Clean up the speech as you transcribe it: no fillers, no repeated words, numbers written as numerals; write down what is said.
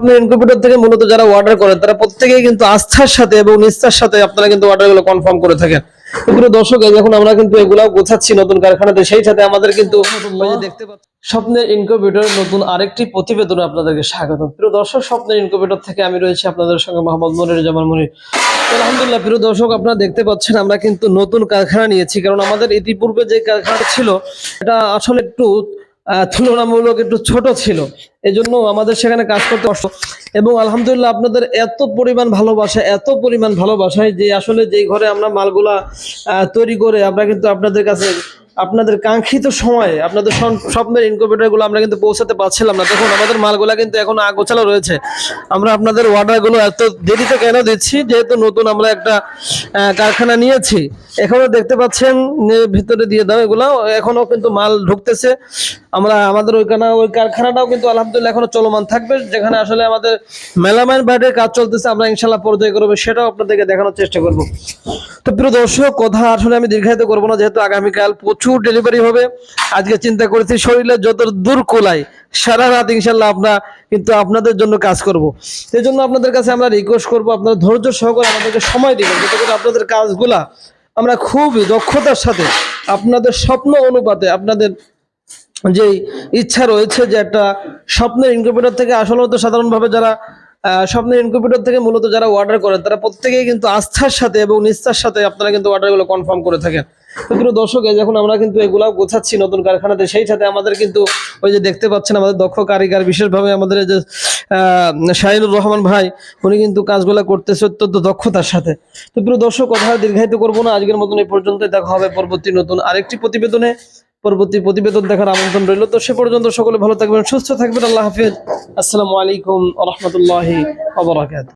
স্বপ্নের ইনকিউবেটর থেকে মূলত যারা অর্ডার করেন তারা প্রত্যেকেই কিন্তু আস্থার সাথে এবং নিষ্ঠার সাথে আপনারা কিন্তু অর্ডারগুলো কনফার্ম করে থাকেন। প্রিয় দর্শক, এখন আমরা কিন্তু এগুলাও গোছাচ্ছি নতুন কারখানাতে, সেই সাথে আমাদের কিন্তু দেখতে পাচ্ছেন স্বপ্নের ইনকিউবেটর নতুন আরেকটি প্রতিবেদনে আপনাদেরকে স্বাগত। প্রিয় দর্শক, স্বপ্নের ইনকিউবেটর থেকে আমি রয়েছি আপনাদের সঙ্গে মোহাম্মদ মনিরুজ্জামান মনির। আলহামদুলিল্লাহ প্রিয় দর্শক, আপনারা দেখতে পাচ্ছেন আমরা কিন্তু নতুন কারখানা নিয়েছি, কারণ আমাদের ইতিপূর্বে যে কারখানা ছিল এটা আসলে একটু তুলনামূলক একটু ছোট ছিল, এজন্য আমাদের সেখানে কাজ করতে কষ্ট। এবং আলহামদুলিল্লাহ আপনাদের এত পরিমাণ ভালোবাসায় যে আসলে যেই ঘরে আমরা মালগুলা তৈরি করে আমরা কিন্তু আপনাদের কাছে আপনাদের কাঙ্ক্ষিত সময়ে আপনাদের স্বপ্নের ইনকিউবেটর গুলো আমরা কিন্তু পৌঁছাতে পারছিলাম না। দেখুন আমাদের মালগুলা কিন্তু এখন আগোছালো রয়েছে। আমরা আপনাদের অর্ডার গুলো এত দেরিতে কেন দিচ্ছি, যেহেতু নতুন আমরা একটা কারখানা নিয়েছি। এখনো দেখতে পাচ্ছেন ভিতরে দিয়ে দাও, এগুলো এখনো কিন্তু মাল ঢুকতেছে। আমরা আমাদের ওই কারখানাটাও কিন্তু আলহামদুলিল্লাহ এখনো চলমান থাকবে, যেখানে আসলে আমাদের মেলামাইন বাইরের কাজ চলতেছে। আমরা ইনশাল্লাহ পর্যায়ে করবো, সেটাও আপনাদেরকে দেখানোর চেষ্টা করব। তো প্রিয় দর্শক, কথা আসলে আমি দীর্ঘায়িত করবো না, যেহেতু আগামীকাল প্রচুর ডেলিভারি হবে। আজকে চিন্তা করেছি শরীরে যত দূর কোলাই সারা রাত ইনশাল্লাহ আমরা কিন্তু আপনাদের জন্য কাজ করব। সেই জন্য আপনাদের কাছে আমরা রিকোয়েস্ট করবো, আপনারা ধৈর্য সহকারে আমাদেরকে সময় দিবেন, যাতে করে আপনাদের কাজগুলা আমরা খুবই দক্ষতার সাথে আপনাদের স্বপ্ন অনুপাতে, আপনাদের যে ইচ্ছা রয়েছে যে একটা স্বপ্নের ইনকিউবেটর থেকে, আসলে তো সাধারণভাবে যারা স্বপ্নের ইনকিউবেটর থেকে মূলত যারা অর্ডার করেন তারা প্রত্যেকেই কিন্তু আস্থার সাথে এবং নিষ্ঠার সাথে আপনারা কিন্তু অর্ডারগুলো কনফার্ম করে থাকেন। প্রিয় দর্শক, এখন আমরা কিন্তু এগুলাও গোছাচ্ছি নতুন কারখানাতে, সেই সাথে আমাদের কিন্তু ওই যে দেখতে পাচ্ছেন আমাদের দক্ষ কারিগর, বিশেষভাবে আমাদের যে শাহিনুর রহমান ভাই, উনি কিন্তু কাজগুলো করতেছে অত্যন্ত দক্ষতার সাথে। তো প্রিয় দর্শক, কথা দীর্ঘায়িত করবো না, আজকের মতন এই পর্যন্তই। দেখা হবে পরবর্তী নতুন আরেকটি প্রতিবেদনে। পরবর্তী প্রতিবেদন দেখার আমন্ত্রণ রইল। তো সে পর্যন্ত সকলে ভালো থাকবেন, সুস্থ থাকবেন। আল্লাহ হাফিজ। আসসালামু আলাইকুম ওয়া রাহমাতুল্লাহি ওয়া বারাকাতুহু।